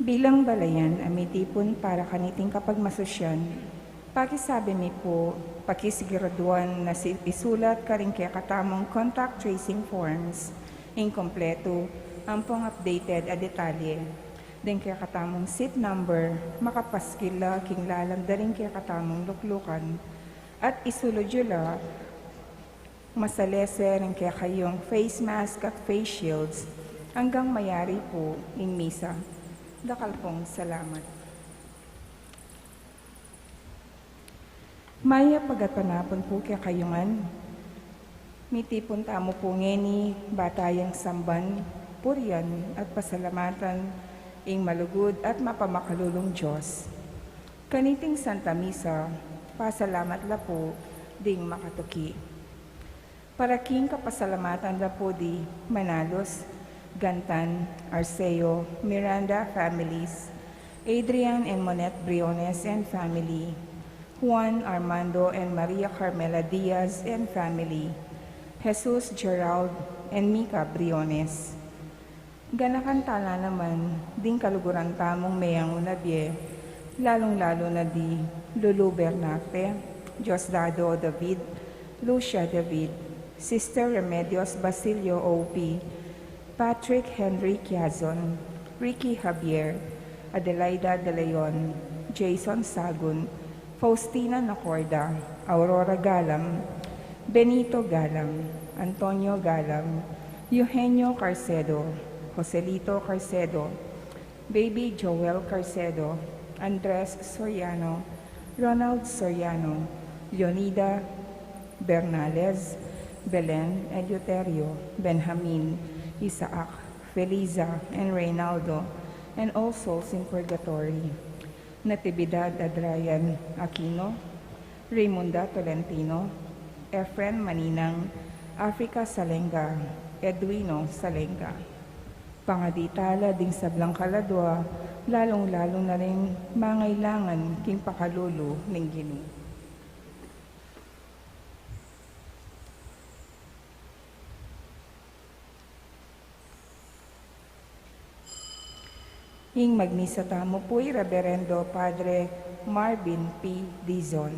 Bilang balayan, ang may tipon para kaniting kapagmasosyan, Pakisabi mi po, pakisiguraduan na isulat ka rin kaya katamong contact tracing forms, inkompleto, ampong updated a detalye. Den kaya katamong seat number, makapaskila king lalang daring kaya katamong luklukan, at isulod yula, masalese rin kaya kayong face mask at face shields, hanggang mayari po in misa. Dakal pong salamat. Maya pagkapanapon po kaya kayungan, mitipon tamo po ngeni, batayang samban, puryan at pasalamatan, ing malugod at mapamakalulong Diyos. Kaniting Santa Misa, pasalamat la po, ding makatuki. Paraking kapasalamatan la po di Manalos, Gantan, Arceo, Miranda families, Adrian and Monette Briones and family, Juan Armando and Maria Carmela Diaz and family, Jesus Gerald and Mika Briones. Ganakantala naman, ding kaluguran tamong mayang unabye, lalong-lalo na di Lulu Bernate, Diosdado David, Lucia David, Sister Remedios Basilio O.P., Patrick Henry Quiazon, Ricky Javier, Adelaida De Leon, Jason Sagun, Faustina Nacorda, Aurora Galam, Benito Galam, Antonio Galam, Eugenio Carcedo, Joselito Carcedo, Baby Joel Carcedo, Andres Soriano, Ronald Soriano, Leonida Bernales, Belen Eleuterio, Benjamin, Isaac, Feliza, and Reynaldo, and all souls in purgatory. Natividad Adrayan Aquino, Raymunda Tolentino, Efren Maninang, Africa Salenga, Edwino Salenga. Pangaditala ding sablang kaladwa, lalong-lalo na rin mangailangan king pakalulu ng Ginoo. Ing magmisa tamo po'y Reverendo Padre Marvin P. Dizon.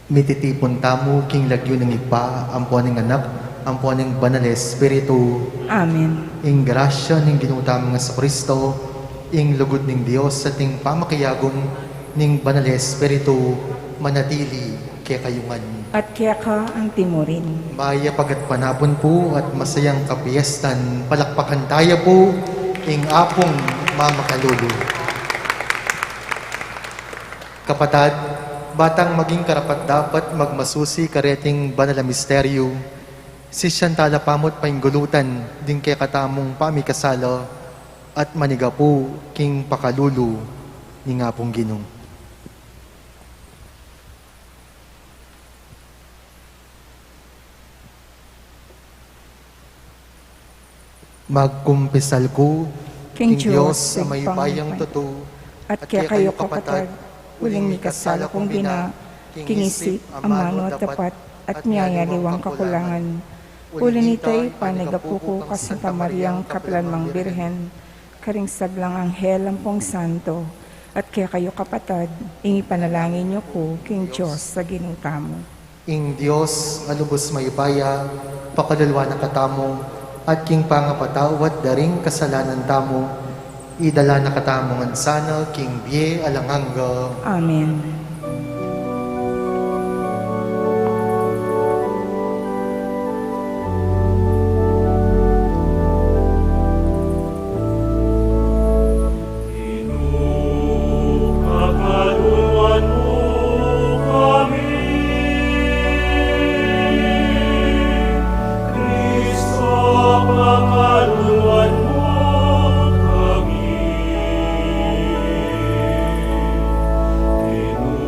Mititipon tamo king lagyo ng ipa, ampuan ng anak, ampuan ng banal na Espiritu, Amen. ing grasya ng ginutamo nga sa Kristo, ing lugod ng Dios sa ting pamakayagon ng banal na Espiritu, manatili kaya kayungan. At kaya ka ang timurin. Maya pagat panapon po at masayang kapiestan, palakpakan tayo po, ing apong mamakalulu. Kapatad, batang maging karapat dapat magmasusi kareting banal na misteryo, si Shantala pamot painggulutan, din kay katamong pamikasala, at maniga po king pakalulu, ni nga pong Ginong. Magkumpisal ko, King King Diyos, Diyos, sa may bayang totoo, At kaya kayo kapatid, huling ikasala kong bina, kingisip, amano at tapat, at niyaya liwang kakulangan. Uli nito'y panigapuko ka Santa Mariang Kapilanmang Birhen, karing sablang anghel ampong santo, at kaya kayo kapatid, ingi panalangin niyo ko, King Diyos, sa ginutamo. ing Diyos, alubos may baya, pakadalwa na katamo, at king pangapatawat daring kasalanan tamo, idala na katamongan sana, king biye alanganga. Amen. Inu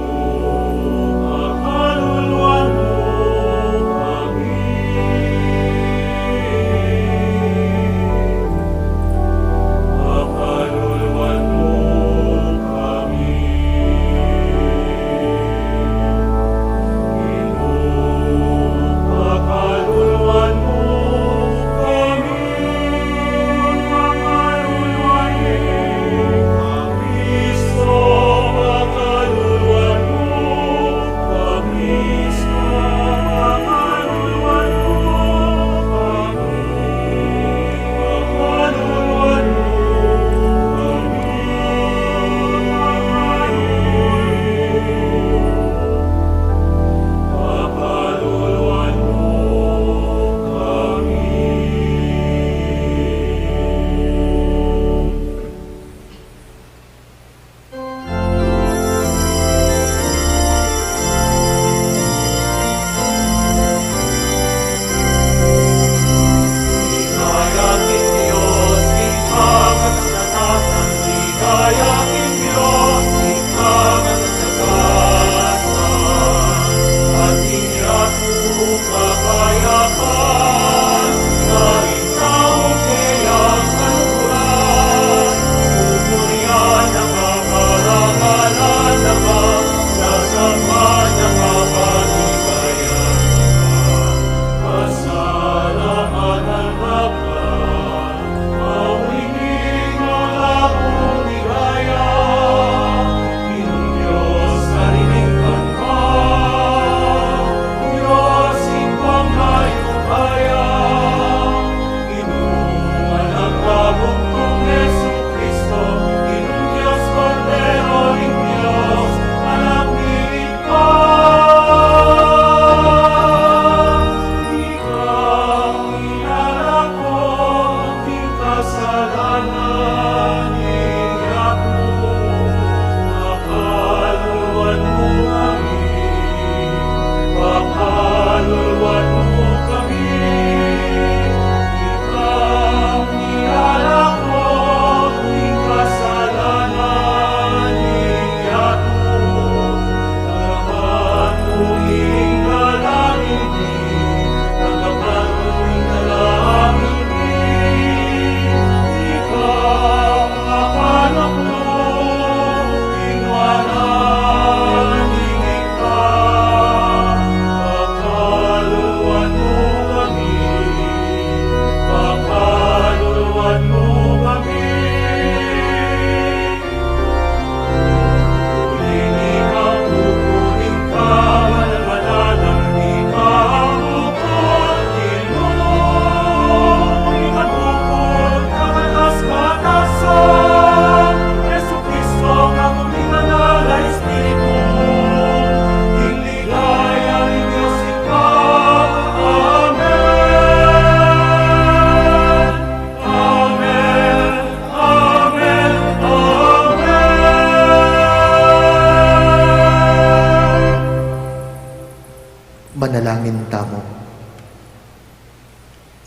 Manalangin tamo.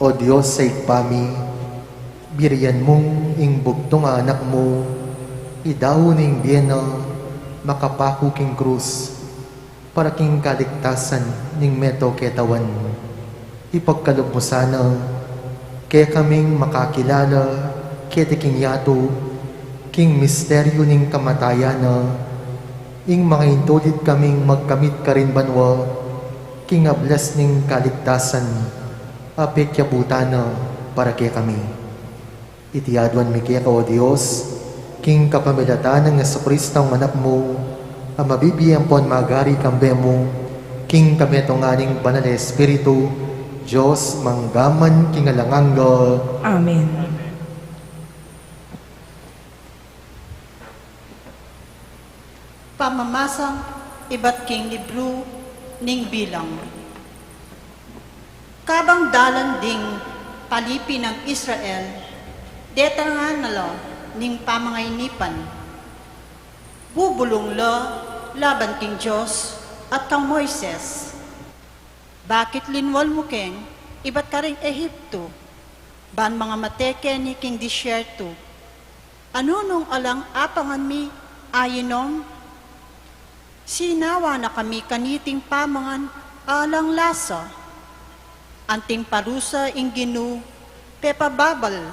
O Diyos sa ikpami, biriyan mong ing bugtong anak mo, idaw ning biyena, makapako king krus, para king kaligtasan ning meto ketawan. Ipagkalog mo sana, kaya kaming makakilala, kaya king yato, king misteryo ning kamatayan na, ing mga intulid kaming magkamit ka rin banwa, king ablas ning kaligtasan, apekya para kaya kami. Itiadwan mi kaya ka, O Diyos, king kapamilatan ng Jesucristo ang anak mo, ang mabibiyang pon magari kambe mo, king kametong aning banal na Espiritu, Diyos manggaman king alangangga. Amen. Pamamasang iba't king libro ning bilang. Kabang dalan ding palipi ng Israel, deta nga nalo ning pamangaynipan. Bubulong lo laban king Diyos at kang Moises. Bakit linwal mo keng iba't ka ring Ehipto, ban mga mateke ni king disyerto? Ano nung alang apangan mi ayinom? Sinawa na kami kaniting pamangan alang lasa. Anting parusa inginu, pepababal,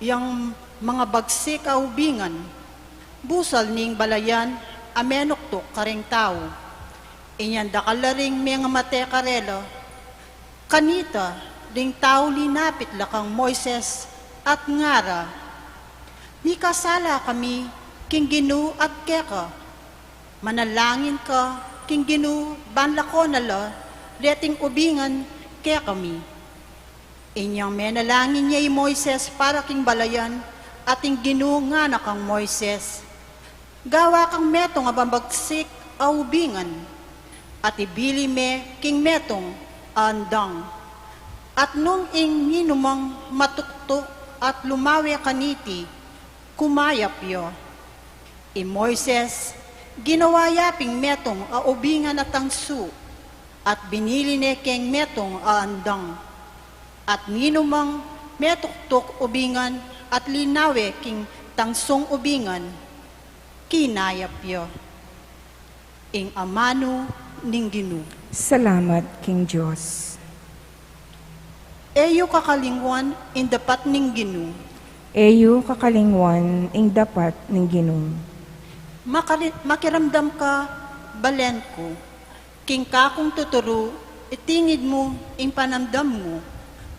yang mga bagsik aubingan, busal ning balayan, amenoktok karing tao. Inyan dakalaring mga mate karelo, kanita, ding tao linapit lakang Moises at ngara. Ni kasala kami, king ginu at keka, manalangin ka, king ginu, banlako nala, leting ubingan, kaya kami. Inyang menalangin niya Moises para king balayan ating ginunga na kang Moises. Gawa kang metong abambagsik aubingan at ibili me king metong andang. At nung ing ninumang matuktok at lumawi kaniti, kumayap yo. Moises, ginawa yaping metong aubingan at tangsu, at binili ne keng metong aandang. At ninumang metuktok ubingan at linawe king tangsong ubingan, kinayap yo. Ing amano ning ginu. Salamat, King Diyos. Eyo kakalingwan in dapat ning ginu. Eyo kakalingwan ing dapat ning Ginoo. Makiramdam ka, balen ko. King kakong tuturo, itingid mo, ing panamdam mo,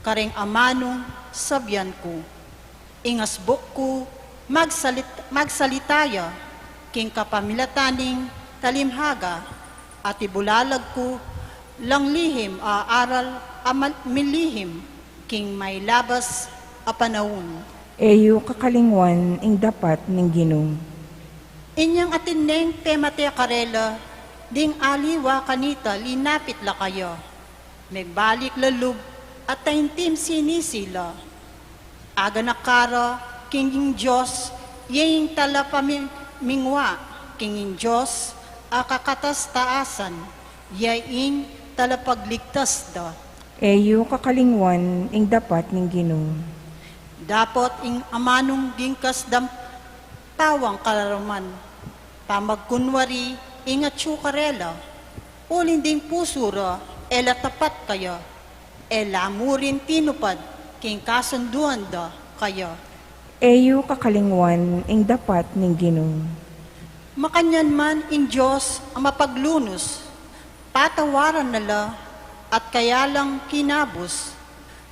karing amano, sabyan ko. Ingasbok ko, magsalitaya, king kapamilataning talimhaga, at ibulalag ko, lang lihim aaral, milihim, king may labas, apanawon. Eyo kakalingwan ing dapat ning Ginoo. Inyang atineng temate karela, ding aliwa kanita linapit la kayo. Megbalik lalub at taintim sinisila. Aga nakara, kinging Diyos, yeng talapamingwa, kinging Diyos, akakatas taasan, yaing talapagligtas da. Eyo kakalingwan ing dapat ning Ginoo. Dapat ing amanong gingkas dam tawang kalaraman, pamagkunwari, ingat syukarela, ulinding pusura, ela tapat kaya, ela murin tinupad, king kasunduan da kaya. Eyo kakalingwan ing dapat ning Ginoo. Makanyan man in Diyos ang mapaglunos, patawaran nala, at kaya lang kinabos,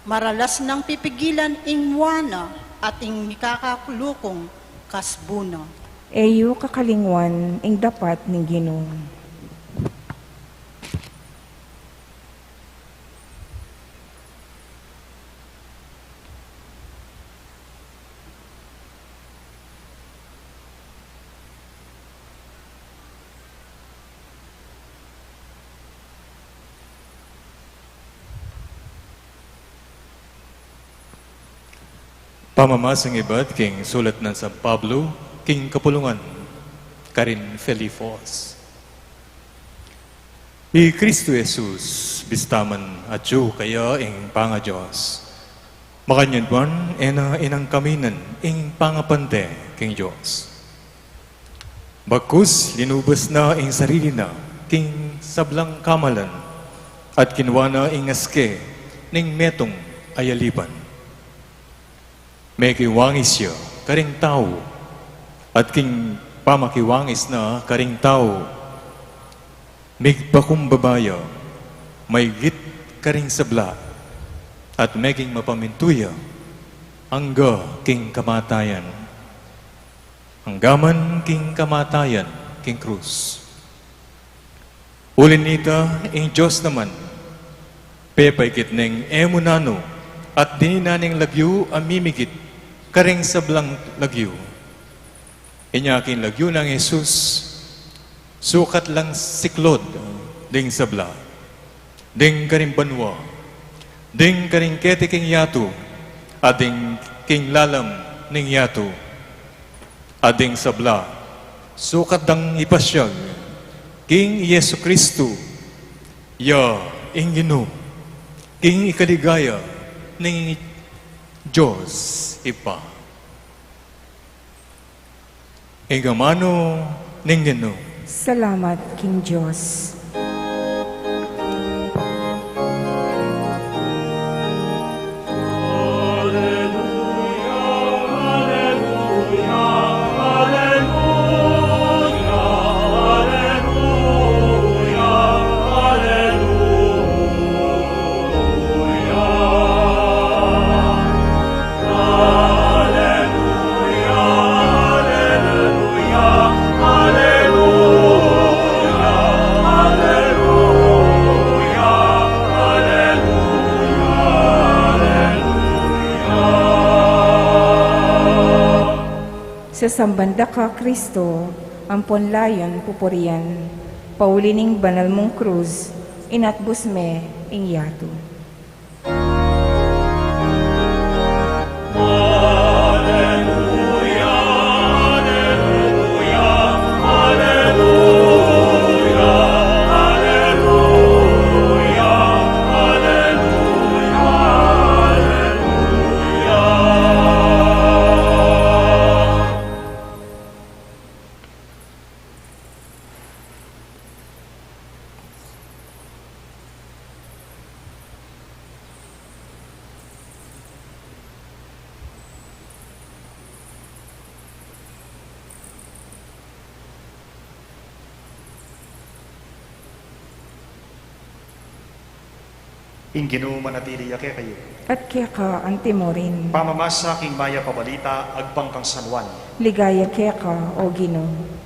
maralas ng pipigilan ing muana at ing mikakakulukong kasbuna. Eyo kakalingwan ing dapat ning Ginoo. Pamamasang iba't king sulat ng San Pablo, king kapulungan, Karin Felifos. I Kristo Jesus, bistaman at Diyo kaya ing panga Diyos. Makanyan buwan, inang kaminan, ing pangapante king Diyos. Bagkus, linubas na ing sarili na, king sablang kamalan, at kinwa na ing aske, ning metong ayaliban. May kiwangis siya, karing tao, at king pamakiwangis na karing tao, may bakumbabaya, may git karing sabla, at meging mapamintuya, hangga king kamatayan. Hanggaman king kamatayan, king krus. Ulin nita, ing Diyos naman, pepaykit ng emunano, at dininaning lagyo amimigit, karing sablang lagyo. Inyakin lagyo ng Jesus, sukat lang siklod, ding sabla, ding karing banwa, ding karing kete king yato, ading king lalam ning yato, ading sabla, sukat dang ipasyag, king Yesu Kristo, ya ingino, king ikaligaya ning Diyos ipa. Ingamano ning gino. Salamat, King Diyos. Sa sambanda ka, Kristo, ampon layon pupurian, paulining banal mong krus, inatbus me ing yato. Ingino manatili yake kayo. At kaya ka antimorin, Pamamasa king maya pabalita, agpang kang San Juan. ligaya kaya ka, o Ginoo.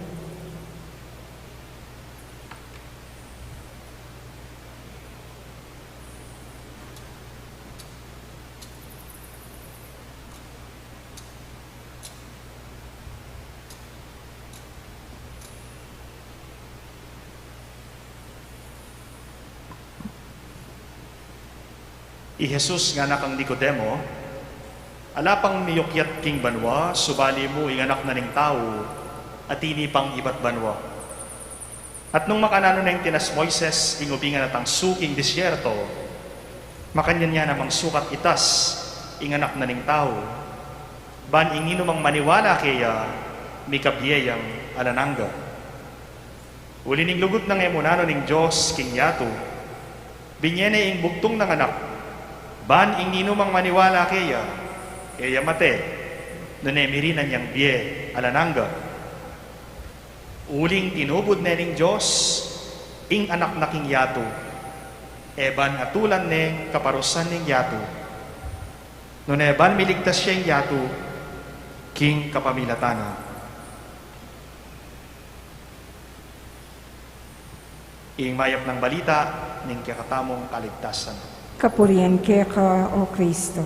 I Jesus nga anak ang Nicodemo, alapang miyukyat king banwa, subali mo ing anak na ning tao, at ini pang ibat banwa. At nung makanano na yung tinas Moises, ing ubingan at ang suking disyerto, makanyan niya namang sukat itas, ing anak na ning tao, ban ingino mang maniwala kaya, mikabiyayang alananga. Uli ning lugot ng emunano ning Diyos, king yato, binyene ing bugtong ng anak, ban ingino mang maniwala kaya mate, nunemirinan niyang biye alananga. Uling tinubod na ning Diyos, ing anak na king yato, eban atulan ning kaparusan ning yato. Nuneban miligtas siya ing yato, king kapamilatana. Ing mayap ng balita, ning kakatamong kaligtasan. Kapurian kaya ka, o Kristo.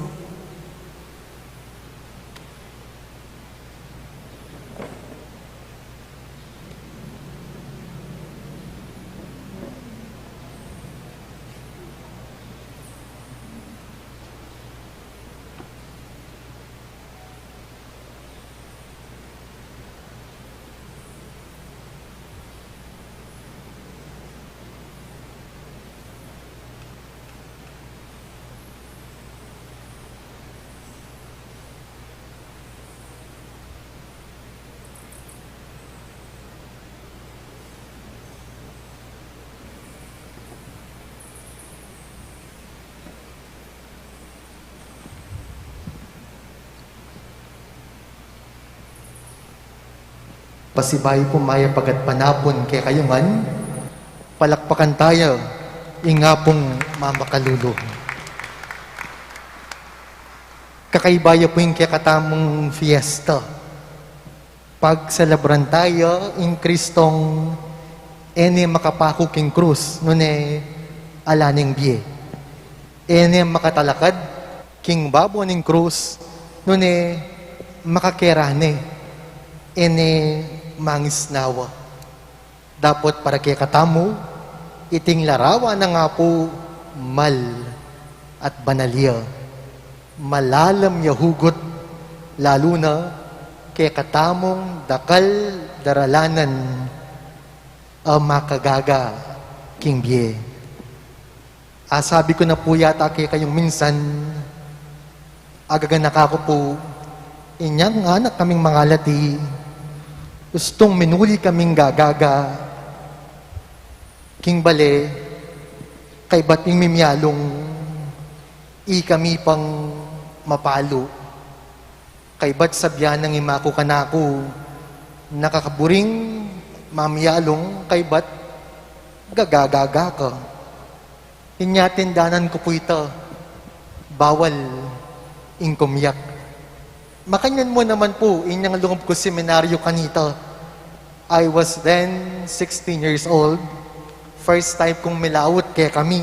pasibay pumaya pagat panapon kay kayungan, palakpakan tayo, ingapong mamakalulu. Kakaibaya po yung kakatamong fiesta. Pag celebran tayo, in Kristong ene makapako king krus, nune alaning biye. Ene makatalakad, king babo ning krus, nune makakerane, ene mangisnawa. Dapat para kay katamu, iting larawan na nga po mal at banalya. Malalam ya hugot, lalo na kay katamong dakal daralanan makagaga king biye. Sabi ko na po yata kay kayong minsan, agagan ako po, inyang anak kaming mga lati, gustong minuli kaming gagaga, king bale, kay bating mimyalong, kami pang mapalo. Kay ba't sabyan ng imako kanako, nakakaburing mamyalong, kay ba't gagagaga ka. Inyatindanan ko po ito, bawal ingkumyak. Makanyan mo naman po, inyang lungab ko seminaryo kanito. I was then 16 years old. First time kong milawot kaya kami.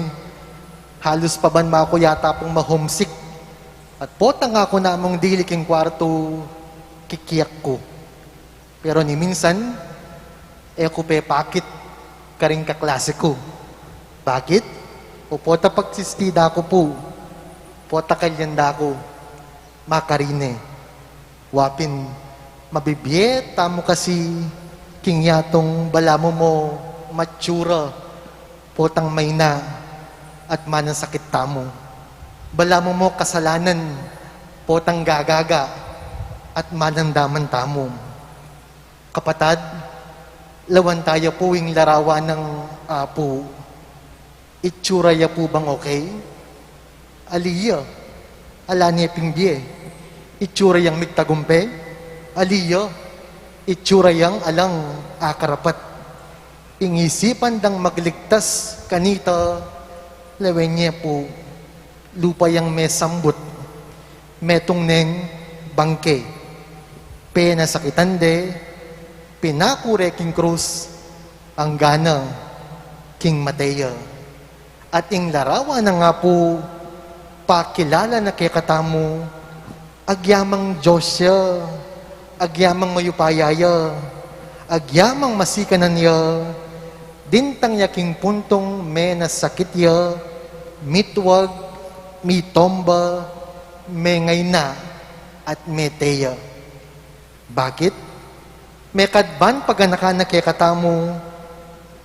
Halos pa ban ako yata pong ma-homesick. At potang ako namang dili king kwarto, kikiyak ko. Pero ni minsan, ko pakit karing kaklase ko. Bakit? O pota pagsistida ko po, pota kalyanda ko, makarine. Wapin, mabibye, tamo kasi king yatong balamo mo, matsura, potang may na, at manang sakit tamo. Balamo mo kasalanan, potang gagaga, at manandaman tamo. Kapatad, lawan tayo po yung larawan ng apo. Itsura ya po bang okay? Aliya, ala niya pingbye. Itsura yang migtagumpe? Aliya, itsura yang alang akarapat. Ingisipan dang magligtas kanita, lawan niya po. Lupa yang may sambut, metong neng bangke, pena sakitande, pinakure king krus, ang gana king Mateo. At ing larawan na nga po, pakilala na kay katamo, agyamang Diyos siya, agyamang mayupayaya, agyamang masikanan niya, dintang niya king puntong may nasakit ya, mitwag, mi tomba, may ngay na, at may teya. Bakit? May kadban paganaka na kay katamo,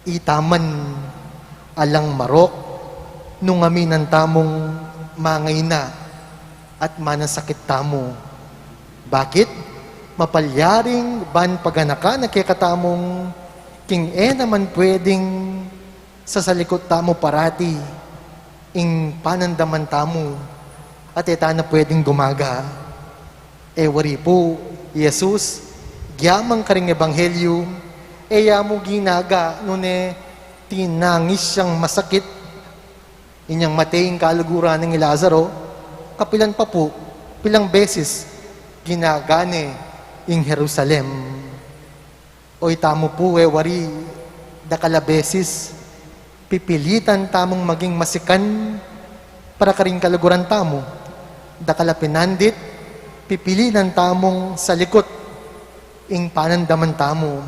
itaman, alang marok, nung aminan tamong mangay na, at manasakit tamo. Bakit? Mapalyaring ban paganaka na kay katamong, king naman pwedeng sa salikot tamo parati, ing panandaman tamo, at na pwedeng gumaga. Wari po, Jesus, gyamang karing ebanghelyo, mo ginaga, nune, tinangis siyang masakit, inyang mataying kaluguran ng Lazaro, kapilan pa po, pilang beses, ginagane ing Jerusalem. O itamo po, wari, dakala beses, pipilitan tamong maging masikan para karing kaluguran tamo. Dakala pinandit, pipilitan tamong sa likot, ing panandaman tamo.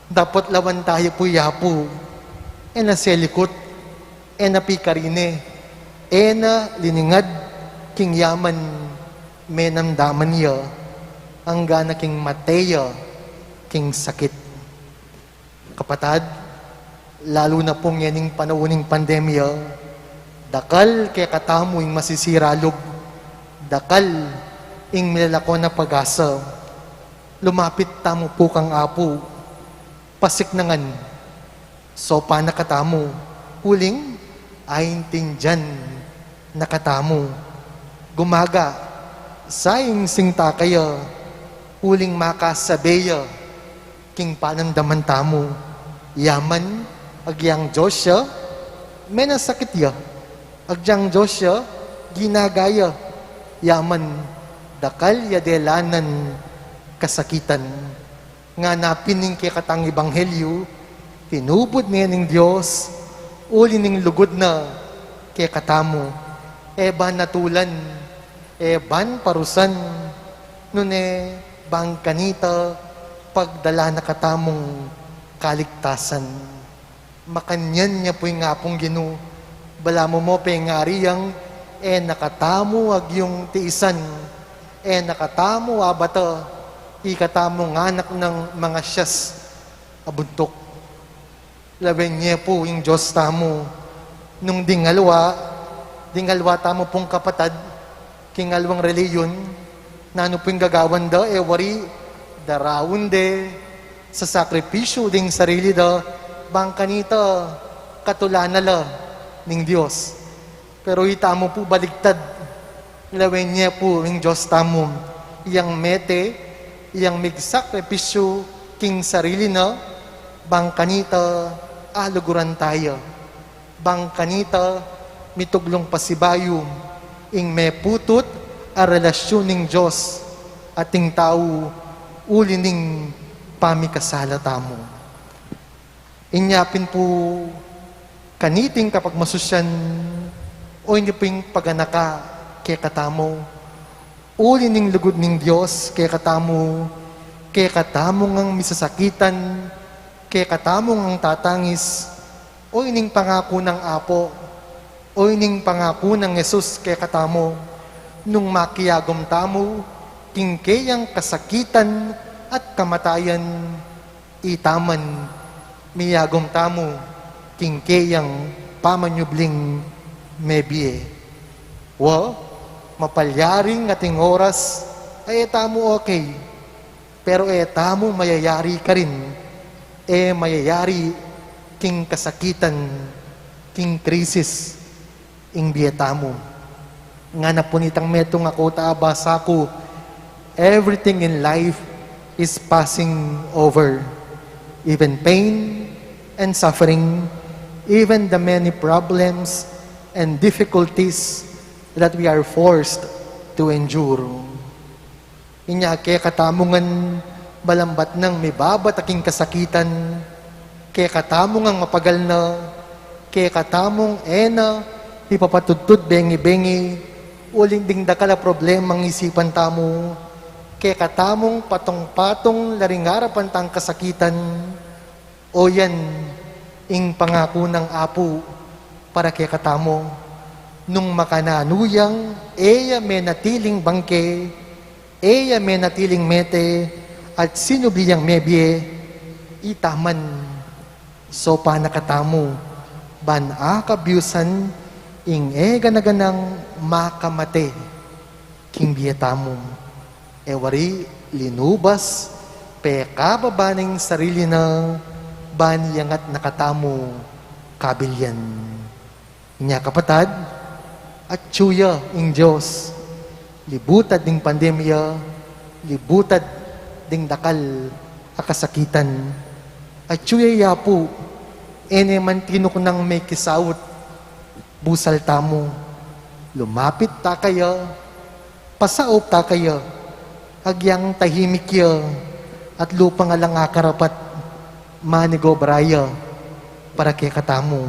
Dapat lawan tayo po yapo, na sa likot, na pikarine, na liningad, king yaman, menamdaman niya, ang gana king Mateo, king sakit. Kapatad, lalo na pong yaning panauning pandemya, dakal kay katamo ing masisiralog, dakal ing milalako na pag-asa, lumapit tamo po kang apo, pasiknangan, sopa nakatamo, huling ayin dyan nakatamo, gumaga, sayang singta kaya, huling makasabeya, king panandaman tamo, yaman, agyang Diyos siya, may nasakit ya, agyang Diyos siya, ginagaya, yaman, dakal ya delanan, kasakitan, nga napining kay katang ebanghelyo, tinubod niya ng Diyos, uli ning lugod na, kay katamo, eban natulan, eban parusan, nune bang kanita, pagdala na katamong kaligtasan. Makanyan niya po yung ngapong ginu, bala mo pengariyang, nakatamo ag yung tiisan, nakatamo abata, ikatamo ng anak ng mga siyas, abuntok. Lawen niya po yung Diyos tamo, nung dingalwa tamo pong kapatad, kingalwang reliyon, na ano pong gagawan da, wari, darawon de, sa sakripisyo ding sarili da, bang kanita, katulanala ng Diyos. Pero itamo po baligtad, lawen niya po yung Diyos tamo, iyang mete, iyang migsakripisyo, king sarili na, bang kanita, aluguran tayo. Bang kanita, mituglong pasibayo, ing may putut, a relasyon ng Diyos, ating tao, uli ning pamikasala tamo. Inyapin po, kaniting kapag masusyan, o inyo ping paganaka, kay katamo, uli ning lugod ng Diyos, kay katamo ngang misasakitan, kay katamo ngang tatangis, o ining pangako ng Apo, o ining pangako ng Jesus kay katamo, nung makiyagom tamo, kingkayang kasakitan at kamatayan, itaman, miyagom tamo, kingkayang pamanyubling mebie. Mapalyaring ating oras, ay etamo okay, pero etamo mayayari ka rin, mayayari king kasakitan, king krisis, ing bietamo. Nga na po nitang metong ako taabasa ko, everything in life is passing over. Even pain and suffering, even the many problems and difficulties that we are forced to endure. Inya kaya katamungan balambat ng may babataking kasakitan, kaya katamong ang mapagal na, kaya katamong ipapatutod bengi-bengi, uling ding dakala problemang isipan tamo, kaya katamong patong-patong laringarapan tang kasakitan, o yan, ing pangako ng Apo, para kaya katamo, nung makananuyang, may natiling bangke, may natiling mete, at sinubliyang mebye, itaman, so panakatamo, ban akabyusan, ing ganaganang makamate, king biyetamo, wari linubas, kababaning sarili na, baniyang at nakatamo, kabilyan. Inya kapatad, at tsuya ing Diyos, libutad ding pandemya, libutad ding dakal akasakitan, at tsuya yapo, man tinok nang may kisawot, busal tamo, lumapit ta kaya, pasaop ta kaya, agyang tahimik ya, at lupang alang akarapat, manigo braya, para kay katamo,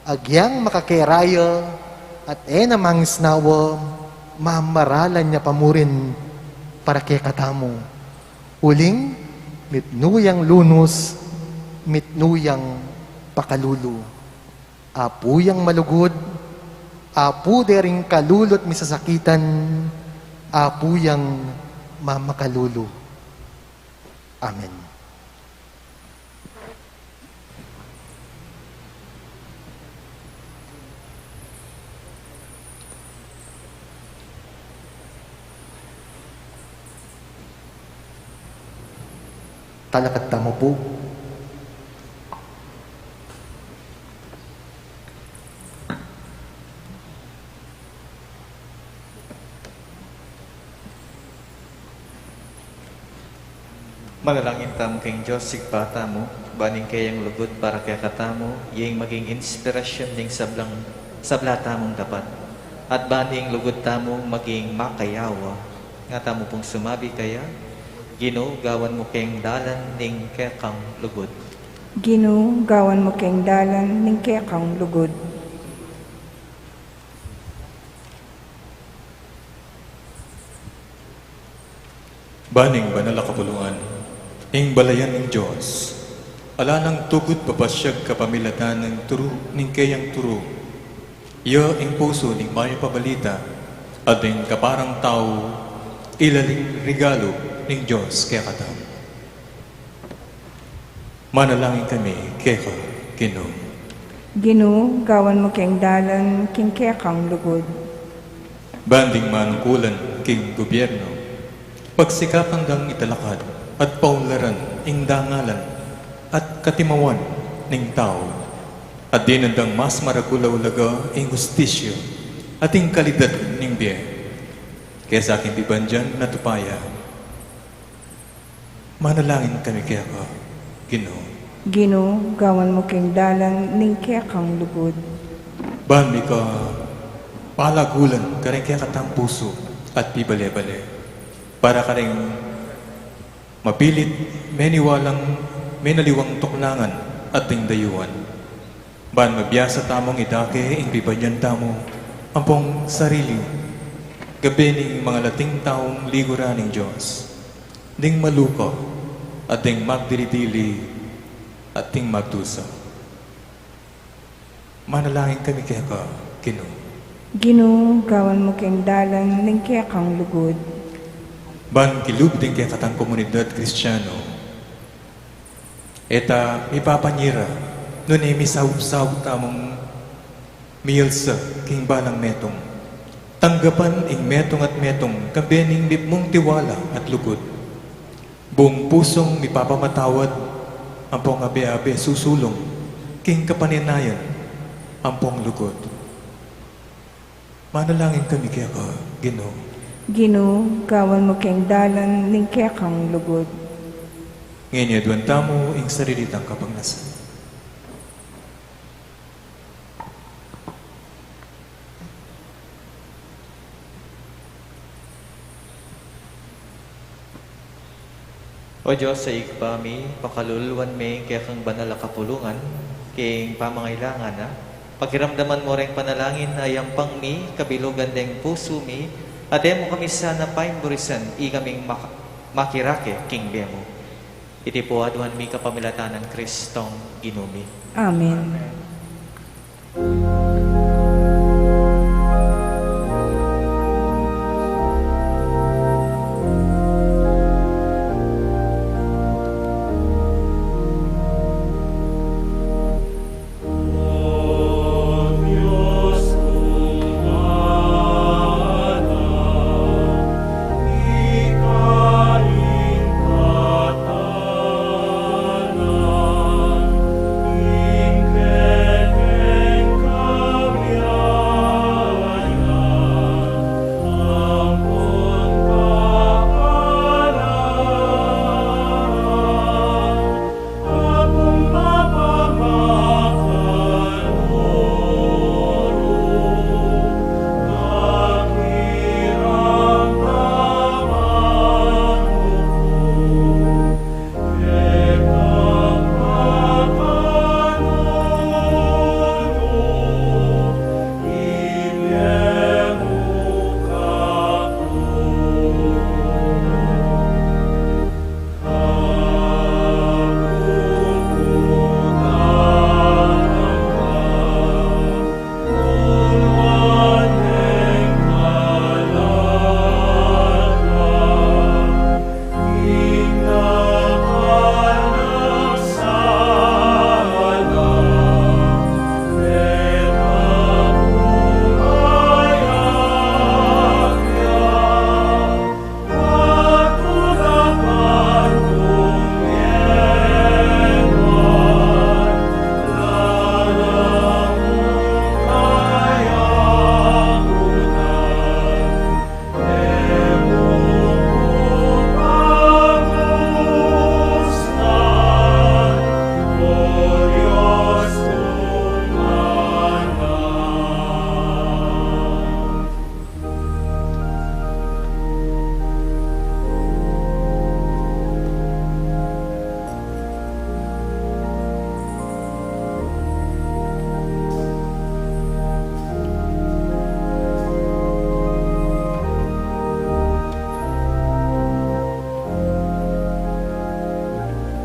agyang makakeraya, at namangis nawa, mamaralan niya pamurin, para kay katamo. Uling, mitnuyang lunos, mitnuyang pakalulu. Apuyang malugod, apu dering kalulot misasakitan, apuyang mamakalulu. Amen. Talakat tamo po. Manalangin tamo kay Diyos, sigbata mo, baning kayang lugod para kaya katamo, yung maging inspirasyon ng sabla tamong dapat. At baning lugod tamo maging makayawa, nga tamo pong sumabi kaya, Ginoo, gawan mo kayang dalan ning kaya kang lugod. Ginoo, gawan mo keng dalan ning kaya kang lugod. Baning banal a kapulungan, ing balayan ng Diyos, ala nang tugod papasyag kapamilatan ng turu, ning kayang turu, iya ing puso ning may pabalita, at ing kaparang tao, ilaling regalo ning Diyos kaya katao. Manalangin kami kaya ka, Ginoo. Ginoo, gawan mo keng dalan king kaya kang lugod. Banding manungkulan king gobyerno, pagsikap hanggang italakad at paunlaran ing dangalan at katimawan ning tao, at dinandang mas maragulaw laga ing hustisyo at ing kalidad ning biye. Kaya sa aking bibandyan na tupaya, manalangin kami kaya ka, Ginoo. Ginoo, gawan mo keng dalan ning kaya kang lugod. Bandi ka palagulan ka rin kaya katang puso at pibale-bale, para ka rin mapilit, may naliwang tuklangan at ting dayuan. Ban mabiyasa tamong idake, ing pibanyan tamo, ampong sarili, gabi ning mga lating taong ligura ng Diyos, ding maluko, at ding magdilidili, at ding magdusa. Manalangin kami kaya ka, Ginoo. Ginoo, gawan mo keng dalan ning kaya kang lugod. Ban kilub din kaya katang komunidad Kristiyano, eta ipapanyira, nun ay misaw-saw tamong miyelsa king balang metong. Tanggapan ing metong at metong, kabening mong tiwala at lugod. Buong pusong mipapamatawad, ampong abe-abe susulong, king kapaninayan, ampong lugod. Manalangin kami kaya ka, Ginoo. Ginoo, gawan mo keng dalan ning kaya kang lugod. Ngayon yaduan tamo ing sarilitang kapagnasan. O Diyos, sa ikpami, pakaluluan may kaya kang banal a kapulungan, king pamangailangan na, pakiramdaman mo rin panalangin na yampang mi, kabilugan deng puso mi, at mo kami sana paimburisan, i kaming makirake, king bemo. Iti po aduan mi kapamilatan ng Kristong Ginumi. Amen. Ikaw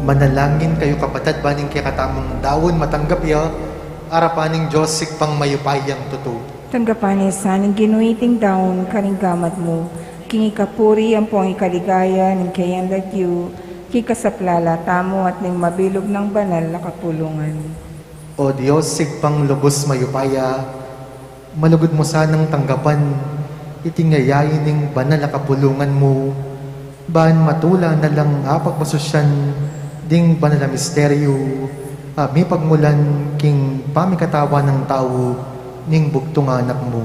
Manalangin kayo kapatid baning kaya katamong dawon matanggap ya, arapaning Diyos sikpang mayupayang tuto. Tanggapan saning ginuiting daon karing gamat mo, king ikapuri ang pong ikaligaya ng kayang lagyo, kikasaplala tamo at ning mabilog ng banal na kapulungan. O Diyos, sigpang lubos mayupaya, malugod mo sanang tanggapan, itingayayin ning banal na kapulungan mo, baan matula na lang apak masusyan, ding banal na misteryo, may pagmulan king pamikatawa ng tao, ning bugtong anak mo.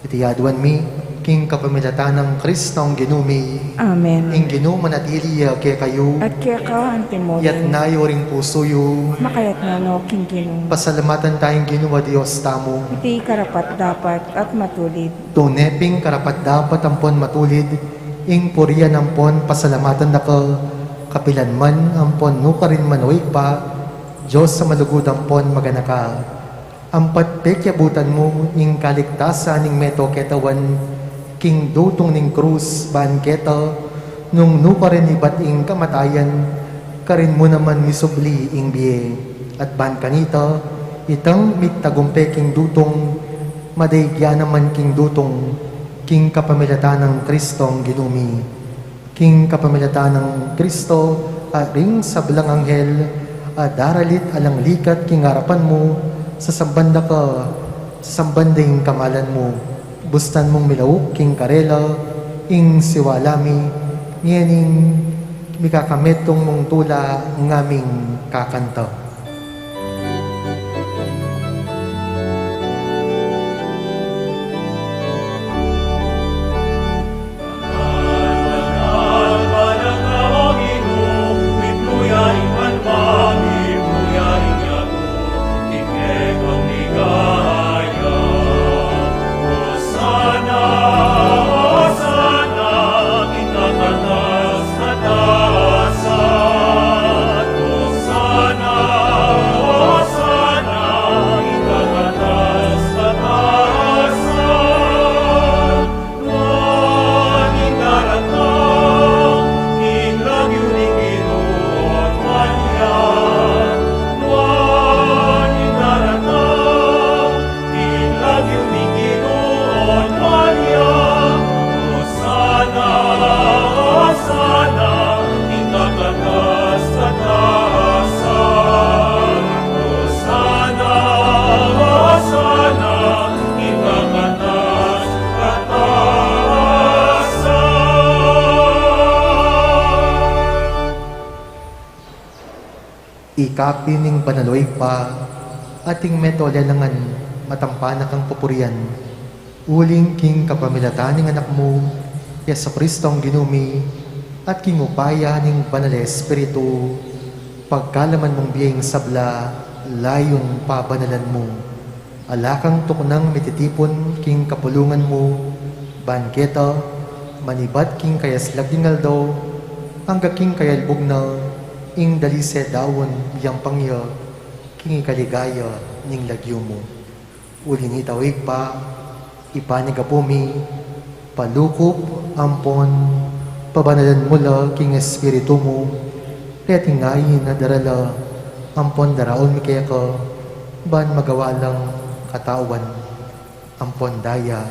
Itiyaduan mi, king kapamilatan ng Kristong ginumi, Amen. ing ginuman at iliya kaya kayo, At kaya ka, Antimonin, yat nayo ring puso yu, makayat na no, king ginong. pasalamatan tayong ginawa Diyos tamo, Iti karapat dapat at matulid. tuneping karapat dapat ampon matulid, ing purian ampon pasalamatan na ka, kapilan man ampon nuka rin manuig pa, Diyos sa malugod ampon magana ka. Ampat pekyabutan mo, ing kaligtasan ning meto ketawan, king dutong ning krus, ban keta, nung nuka rin ibat ing kamatayan, karin mo naman misubli ing biye, at ban kanita, itang mitagumpe king dutong, madaigya naman king dutong, king kapamilatan ng Kristong ginumi. King kapamilatan ng Kristo, at ring sa belang anghel, at daralit alang likat king harapan mo, sa sambanda ka, sa sambanding kamalan mo, bustan mong milawuk king karela, ing siwalami, niyaning mikakametong mong tula ngaming kakanta. Ikapining banaloy pa, ating meto lelangan, matampanak ang pupurian, uling king kapamilataning anak mo, Yesu Kristong ginumi, at king upaya ning banal espiritu, pagkalaman mong biyeng sabla, layong pabanalan mo, alakang tuknang mititipon king kapulungan mo, banketa, manibat king kayaslag dingaldo, hangga king kayalbog na, ing dalise dawon yang pangya, king ikaligaya ning lagyo mo. Uli ni tawig pa, ipanigapumi, palukop, ampon, pabanalan mula king espiritu mo, reting ngayin na darala, ampon daraon mi kaya ka, ban magawa lang katawan, ampon daya,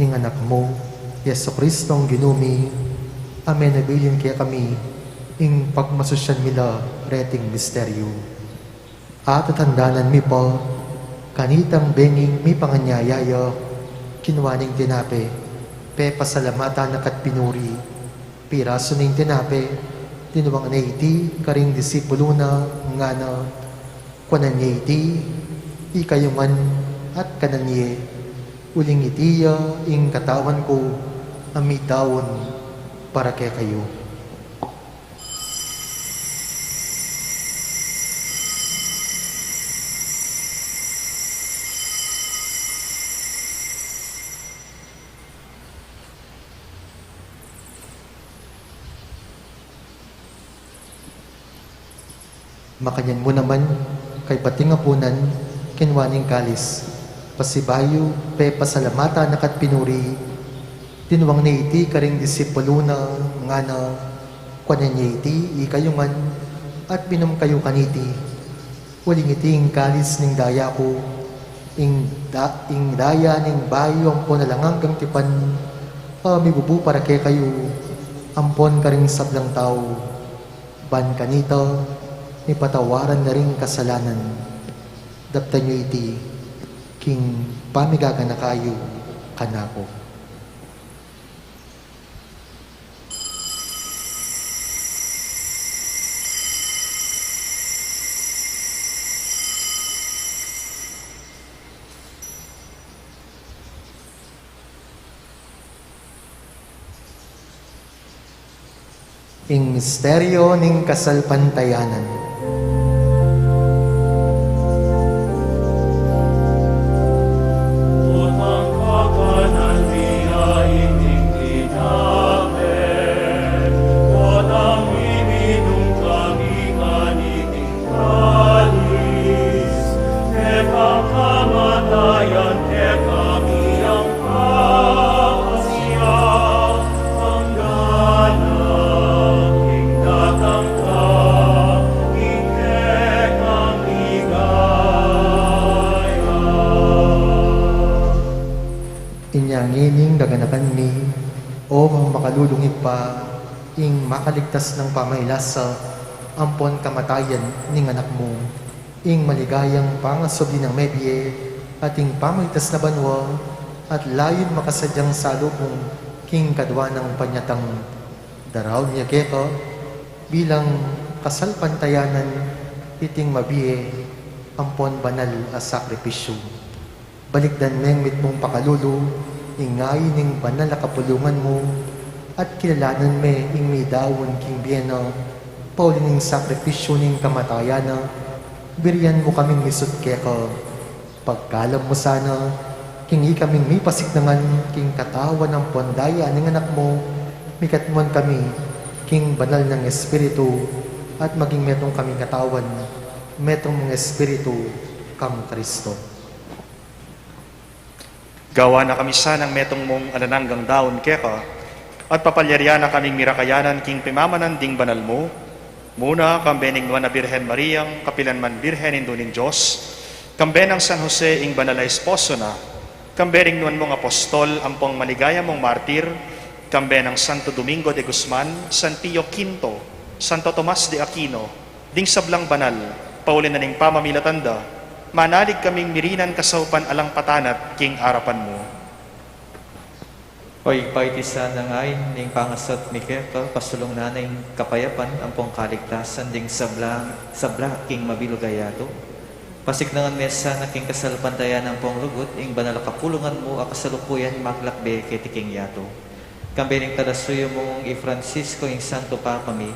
ning anak mo, Yesu Kristong ginumi, amen na bilin kaya kami, ing pagmasusyan mila reting misteryo. At tandanan mi po, kanitang benging mi panganyayaya, kinwaning tinape, pe pasalamata nakat pinuri, piraso ning tinape, tinuwang na iti, karing disipulo na, nga na, kwanan niya iti, ikayungan at kananye, uling itiya, ing katawan ko, amitawon, para kay kayo. Makanyan mo naman, kay patingapunan, kinwaning kalis. Pasibayo, pe pasalamata nakat pinuri, tinuwang na iti karing disipulo na, nga na, kwanan niya iti, ikayungan, at binom kayo kaniti. Uling iting kalis ning daya ko, ing daya ning bayo ampon na lang hanggang tipan, mibubu para kay kayo, ampon ka ring sablang tao, ban kanito, ipatawaran na ring kasalanan. Daptan nyo iti, king pamigaga na kayo, kanako. Ing misteryo ning kasalpantayanan. Inyangining daganakan mi, o mga makalulungig pa, ing makaligtas ng pamailasa, ampon kamatayan ning anak mo, ing maligayang pangasobi ng mebye, at ing pamaitas na banwa, at layon makasadyang salubong, king kadwa ng panyatang daraw niya keko, bilang kasalpantayanan, iting mabiye, ampon banal a sakripisyo. Balikdan meng mitmong pakalulu, ingay ning banal na kapulungan mo, at kilalanan me ing may dawon king biyena, pauli ning sakripisyo ning kamatayana, biryan mo kaming misut keka, pagkalam mo sana, king kaming may pasiknangan, king katawan ng pondaya ning anak mo, mikatmuan kami, king banal ng espiritu, at maging metong kaming katawan, metong mga espiritu, kang Kristo. Gawa na kami sanang metong mong anananggang daon keka, at papalyarya na kaming mirakayanan king pimamanan ding banal mo, muna kambening nuan na Birhen Mariang, kapilanman Birhen indunin Diyos, kambenang San Jose ing banal na esposo na, kambening nuan mong apostol, ampong maligaya mong martir, kambenang Santo Domingo de Guzman, San Pio V, Santo Tomas de Aquino, ding sablang banal, paulin na ning pamamilatanda, manalig kaming mirinan kasaupan alang patanat king arapan mo. O ipaitisaan na ngayon ning pangasat mi keka, pasulong nanay kapayapan, ampong kaligtasan ding sabla king mabilugayado. Pasiknangan mesa na king kasalpantayan ang pong lugot, ing banal kapulungan mo, akasalukuyan maglakbe kay tiking yato. Kambening talasuyo mong i-Francisco ing Santo Papa mi,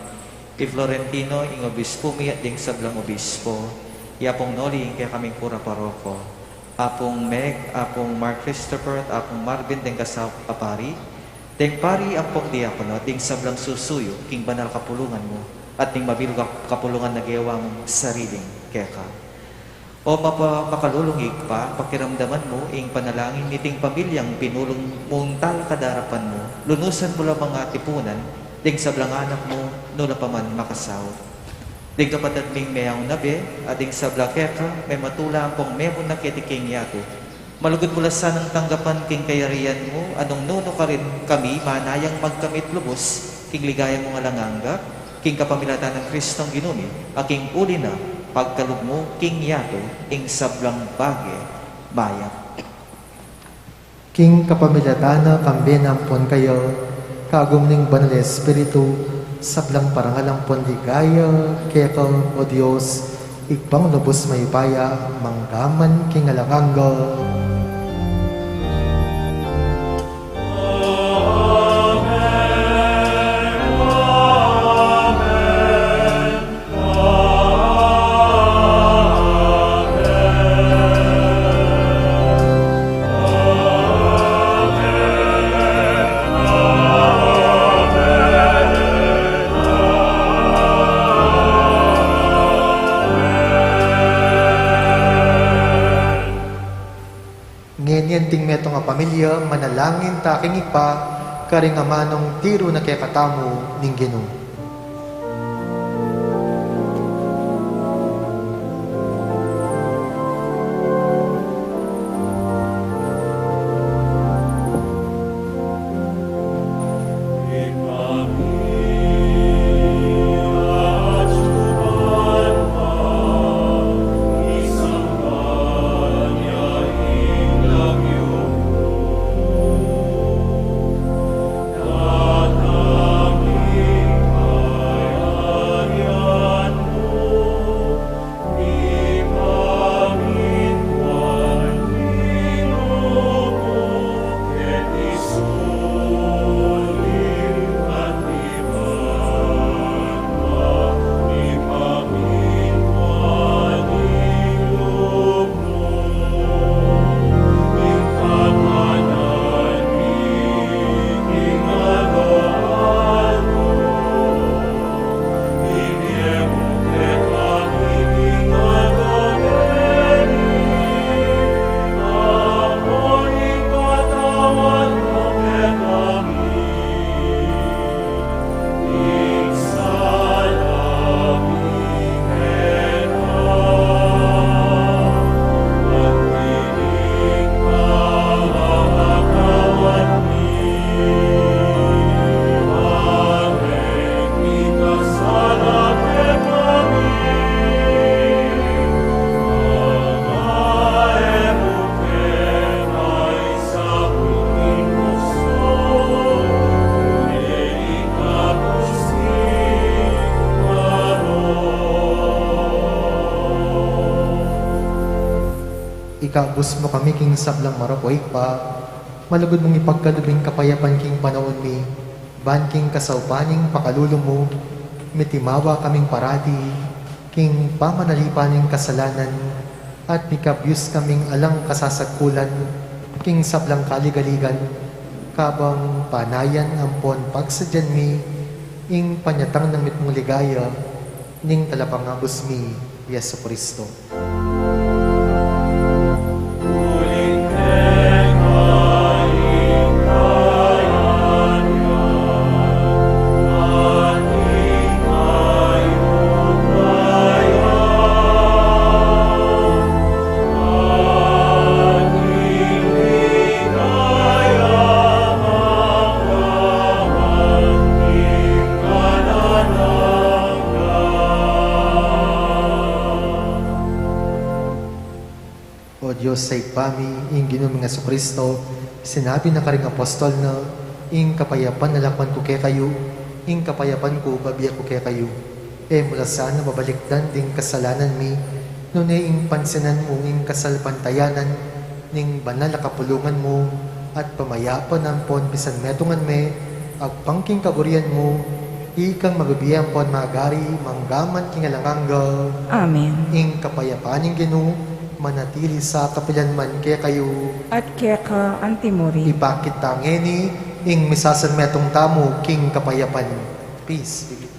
i-Florentino ing obispo mi at ding sablang obispo, i-apong Noli ing kaya kaming pura paroko, apong Meg, apong Mark Christopher, at apong Marvin ding kasaw apari, ding pari apong diakono, ding sablang susuyo, king banal kapulungan mo, at ding mabilog kapulungan na gewang sariling keka. O makalulungig pa, pakiramdaman mo, ing panalangin niting pamilyang pinulong mong tal kadarapan mo, lunusan mo lang mga tipunan, ding sablang anak mo, nula pa man makasaw. Ding kapatid ming mayang nabe, at ding sabla keka, may matula ang pong memo na kitiking yato. Malugod mula sanang tanggapan king kayarian mo, anong nuno ka rin kami, manayang magkamit lubos, king ligayang mga langanga, king kapamilatan ng Kristong ginuni, aking uli na, pagkalog mo, king yato, ing sablang bage, bayan. King kapamilatana kambenampon kayo, kagumning banal espiritu, sablang parangalampon ligaya, keka o Diyos, ikpang lubos may paya, manggaman king alanganga. Ting metong nga pamilya, manalangin taking ipa, karing amanong tiro na kaya katamo ning Ginoo. Ikabus mo kami king sablang marapoy pa, malugod mong ipagkalubing kapayapan king panahon mi, ban king kasaupaning pakalulo mo, mitimawa kaming parati, king pamanalipaning kasalanan, at mikabyus kaming alang kasasagkulan, king sablang kaligaligan, kabang panayan ampon pagsadyan mi, ing panyatang ng mitmong ligaya, ning talapangabos mi, Yesu Kristo. Diyos sa ipami, ing Ginoong nga Kristo, sinabi na karing apostol na, ing kapayapan nalakman ko kay kayo, ing kapayapan ko babiya ko kay kayo. Mula sana mabalikdan ding kasalanan mi, nunay ing pansinan mo ing kasalpantayanan, ning banal na kapulungan mo, at pamayapan ang pon bisan metungan me, agpangking kaburian mo, ikang magbibiyang pon magari, manggaman king alangangga. Amen. Ing kapayapaan ing Ginoo, manatili sa kapilanman kaya kayo. At kaya ka antimuri. Ibakit tangeni, ing misasan metong tamo, king kapayapan. Peace.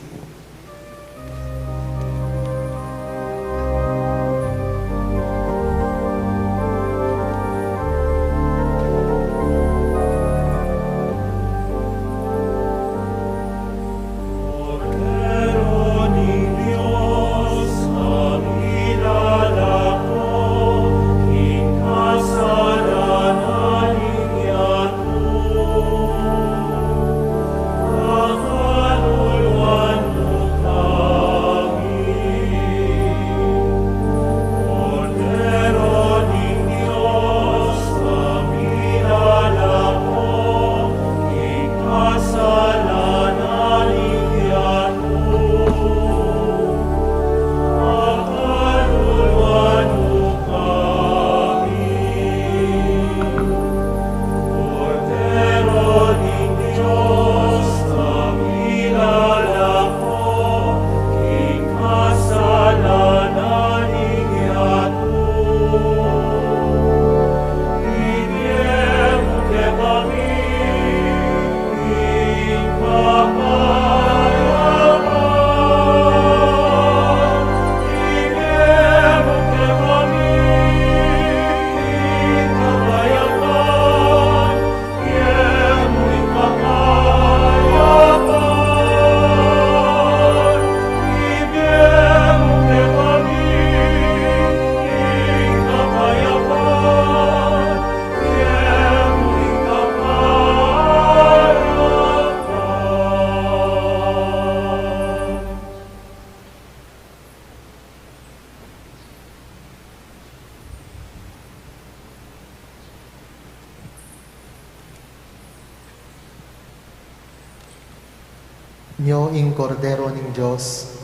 Nyo ing kordero ning Diyos,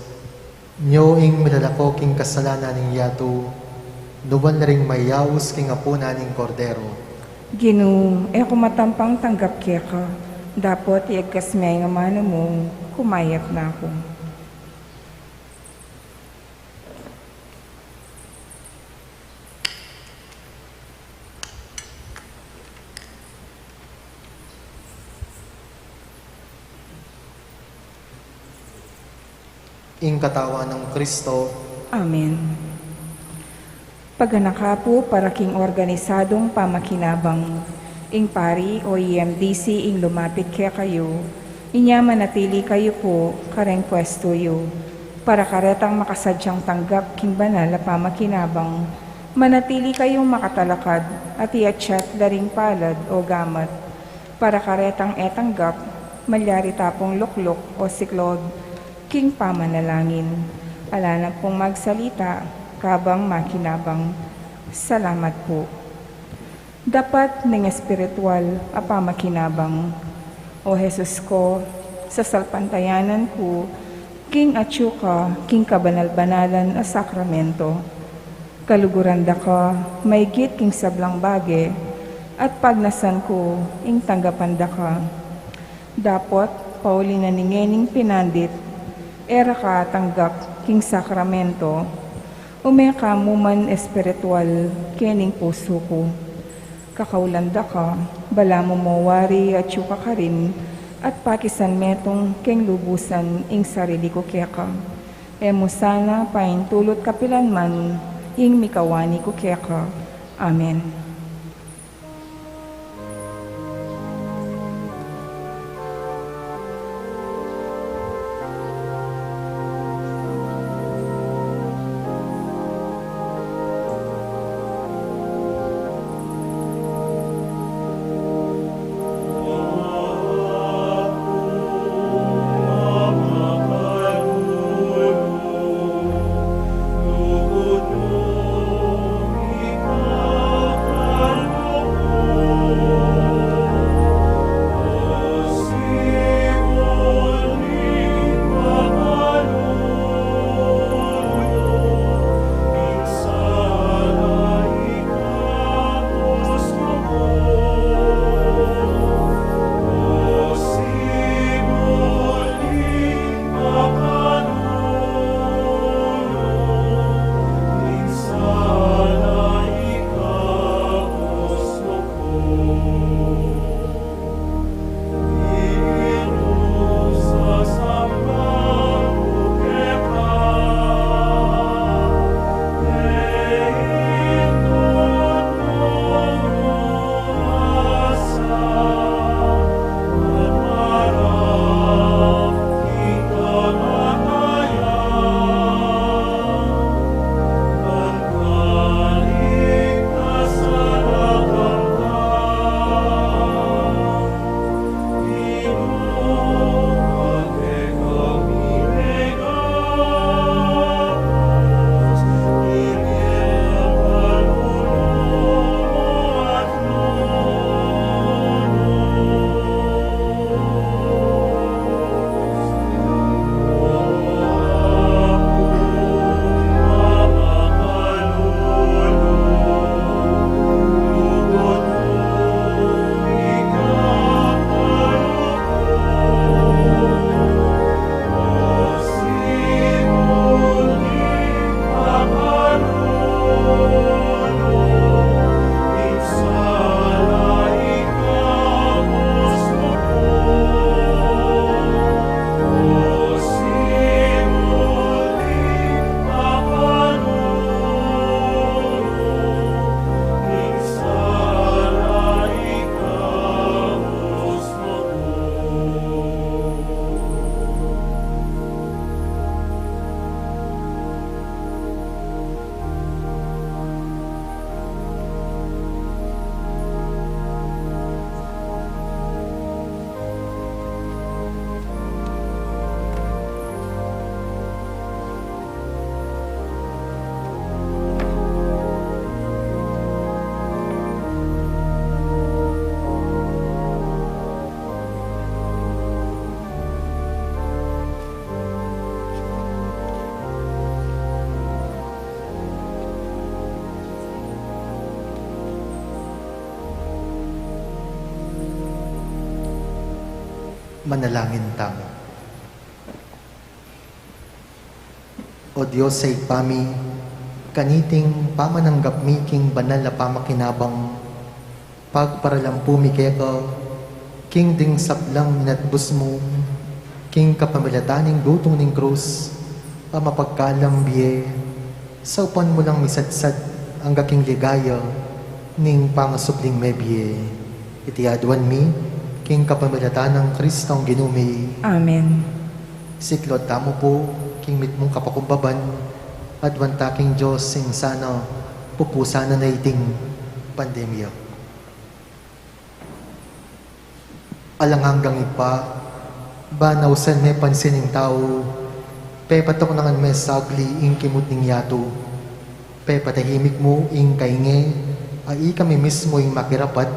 nyo ing milalako king kasalanan ning yato, nuban na ring mayawos king apuna ning kordero. Ginoo, kumatampang tanggap kaya ka. Dapat iagkas may nga mano mo, kumayat na ako. Ing katawan ng Kristo, Amen. Paganakapo para king organisadong pamakinabang, ing pari o EMDC ing lumapit kaya kayo, inya manatili kayo po kareng pwesto yo, para karetang makasadyang tanggap king banal na pamakinabang, manatili kayong makatalakad at iatsyat daring palad o gamat, para karetang etanggap, malyari tapong luklok o siklod, king pamanalangin. Ala na pong magsalita, kabang makinabang. Salamat po. Dapat ng espiritual apamakinabang. O Jesus ko, sa salpantayanan ko, king atyuka, king kabanal-banalan a sakramento. Kaluguran da ka, maigit king sablang bage, at pagnasan ko, ing tanggapan da ka. Dapot, pauli na ningening pinandit, era ka tanggap king sakramento, umeka muman espiritual kening puso ko. Kakaulanda ka, bala mo mawari at yuka ka rin, at pakisan metong keng lubusan ing sarili ko keka. Emo sana pain tulot kapilan man, ing mikawani ko keka. Amen. Manalangin tayo. O Diyos sa ipami, kaniting pamananggap mi king banal na pamakinabang, pagparalampu mi keka, king ding saplang minatbus mo, king kapamilataning dutong ning krus, mapagkalam biye, sa upan mo lang misadsad ang gaking ligaya, ning pangasubling mebye, itiadwan mi, king kapamilatan ng Kristong ginumi. Amen. Siklod tamo po, king mit mong kapakumbaban, adwanta king Diyos sing sana, pupusana na iting pandemya. Alang hanggang ipa, ba nausan may pansining tao, pe patok nangan may sagli ing kimut ning yato, pe patahimik mo ing kainge, ay kami mismo ing makirapat,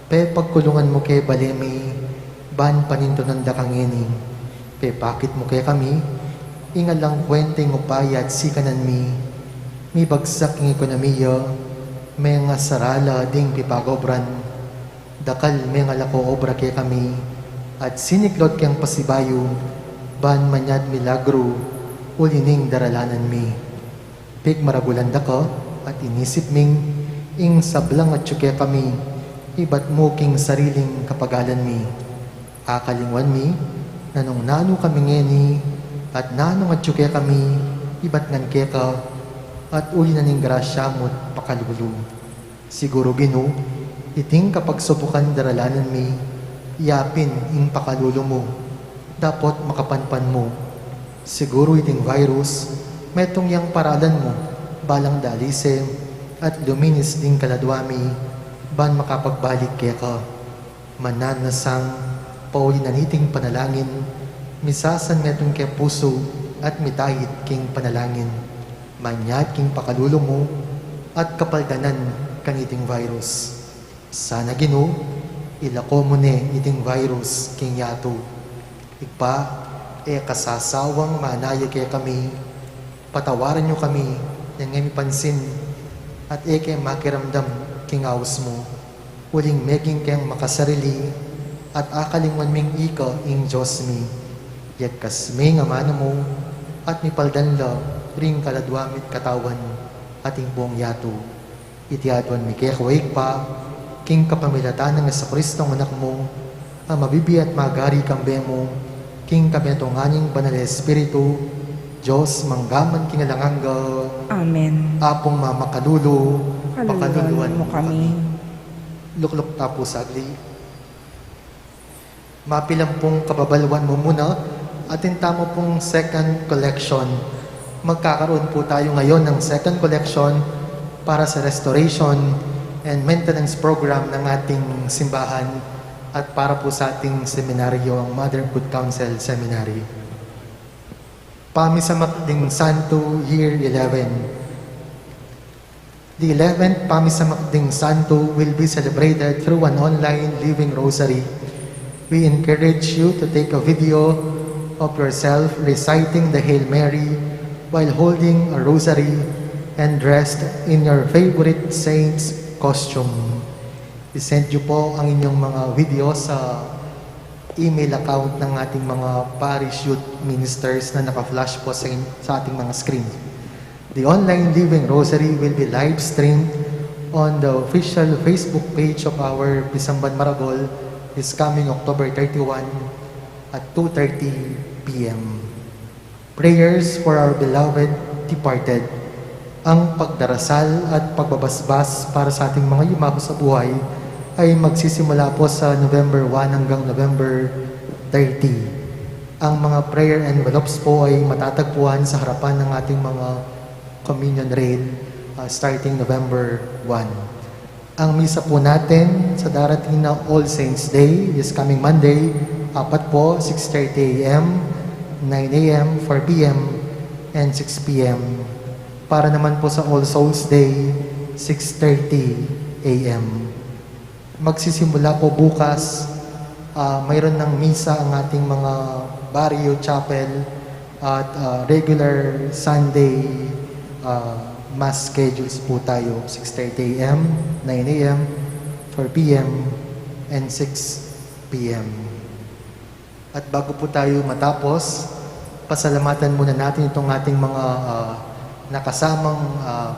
pe pagkulungan mo kay balemi, ban panintunan da kangening, pe pakit mo kay kami, ingalang kwenteng upayat si kanan mi, mi bagsak ng ekonomiya, may nga sarala ding pipagobran, dakal may nga lako obra kay kami, at siniklot kang pasibayo, ban manyad milagro, ulining daralanan mi. Pig maragulan ko, at inisip ming, ing sablang at syuke kami, ibat mo king sariling kapagalan mi. Akalingwan mi, nanong nano kami ngeni, at nanong at syuke kami, ibat ngan keka, at uli na ning grasya mo't pakalulu. Siguro Gino, iting kapag subukan daralanan mi, iyapin ing pakalulo mo, dapat makapanpan mo. Siguro iting virus, metong yang paralan mo, balang dalise, at luminis ding kaladwami, ban makapagbalik kaya ka. Mananasang, pauli naniting panalangin, misasan metong kaya puso, at mitahit king panalangin. Manyad king pakalulo mo, at kapaldanan kang iting virus. Sana Gino, ilako mo ne iting virus king yato. Ikpa, kasasawang manaya kaya kami, patawaran nyo kami, yang ngay pansin, at kaya makiramdam king awas mo, uling meging kayang makasarili, at akalingwan ming ika ing Diyos mi, yagkas may nga mano mo, at mipaldanla, ring kaladwamit katawan, ating buong yato. Itiadwan mi kaya kawaig pa, king kapamilatan ng sa Kristong anak mo, ang mabibi at magari kambe mo, king kabetonganing banal Espiritu, Diyos manggaman kinalangangga, Amen. apong mamakalulo, Kaluluwan mo kami. Lukluk tapo sagli. Mapilampong kababalwan mo muna, atin tamo pong second collection. Magkakaroon po tayo ngayon ng second collection para sa restoration and maintenance program ng ating simbahan at para po sa ating seminaryo, ang Motherhood Council Seminary. Pamisamak ding Santo, Year 11. The 11th Pamisamak ding Santo will be celebrated through an online living rosary. We encourage you to take a video of yourself reciting the Hail Mary while holding a rosary and dressed in your favorite saint's costume. I-send nyo po ang inyong mga video sa email account ng ating mga parish youth ministers na naka-flash po sa ating mga screen. The online living rosary will be live streamed on the official Facebook page of our Pisamban Maragol this coming October 31 at 2:30 p.m. Prayers for our beloved departed. Ang pagdarasal at pagbabasbas para sa ating mga yumako sa buhay ay magsisimula po sa November 1 hanggang November 30. Ang mga prayer envelopes po ay matatagpuan sa harapan ng ating mga communion rail starting November 1. Ang misa po natin sa darating na All Saints Day is coming Monday, 4 po, 6:30 a.m., 9 a.m., 4 p.m., and 6 p.m. Para naman po sa All Souls Day, 6:30 a.m. Magsisimula po bukas, mayroon ng misa ang ating mga barrio chapel at regular Sunday mass schedules po tayo, 6:30 a.m., 9 a.m., 4 p.m., and 6 p.m. At bago po tayo matapos, pasalamatan muna natin itong ating mga nakasamang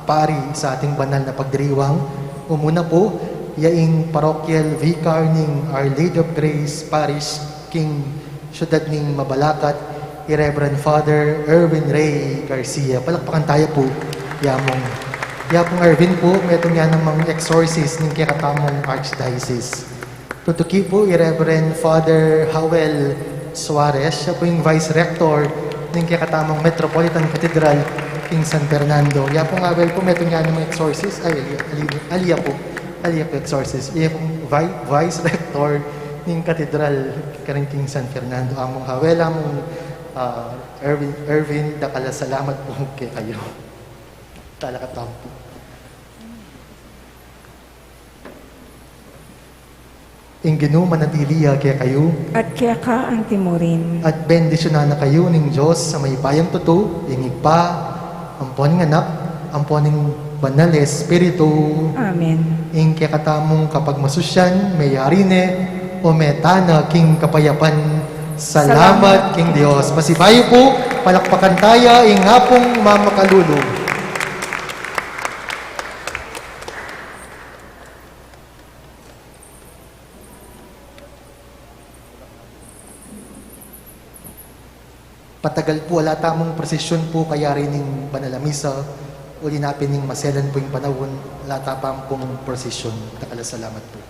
pari sa ating banal na pagdiriwang. Umuna po, yaing parochial vicar ning Our Lady of Grace Parish, King Syudad ning Mabalacat, Reverend Father Erwin Ray Garcia. Palakpakan tayo po, yamong Erwin po, metong yan ng mga exorcist ning kakatamong Archdiocese. Tutuki po, Reverend Father Howell Suarez, siya po yung Vice Rector ng kakatamang Metropolitan Cathedral, King San Fernando. Yapong Howell po, metong yan ng mga exorcist, Alia po exorcist. Iya pong Vice Rector ng Cathedral, King San Fernando. Among Howell, among Erwin, dakala salamat po kay kayo. Talakatam po. Inginu manatiliya kaya kayo, At kaya ka ang timurin. at bendisyonan na kayo ng Diyos sa may bayang tuto, ingig pa, ampon ng anak, amponing banal espiritu, Amen. ing kaya katamong kapag masusyan, may yarine, o metana, king kapayapan, salamat king Dios. Masibayo po, palakpakan tayo, ing hapong mamakalulog. Patagal po, wala tamong presisyon po kaya rin ng Banalamisa. Uli napin ng maselan po yung panahon, wala tapang pong presisyon. Takala salamat po.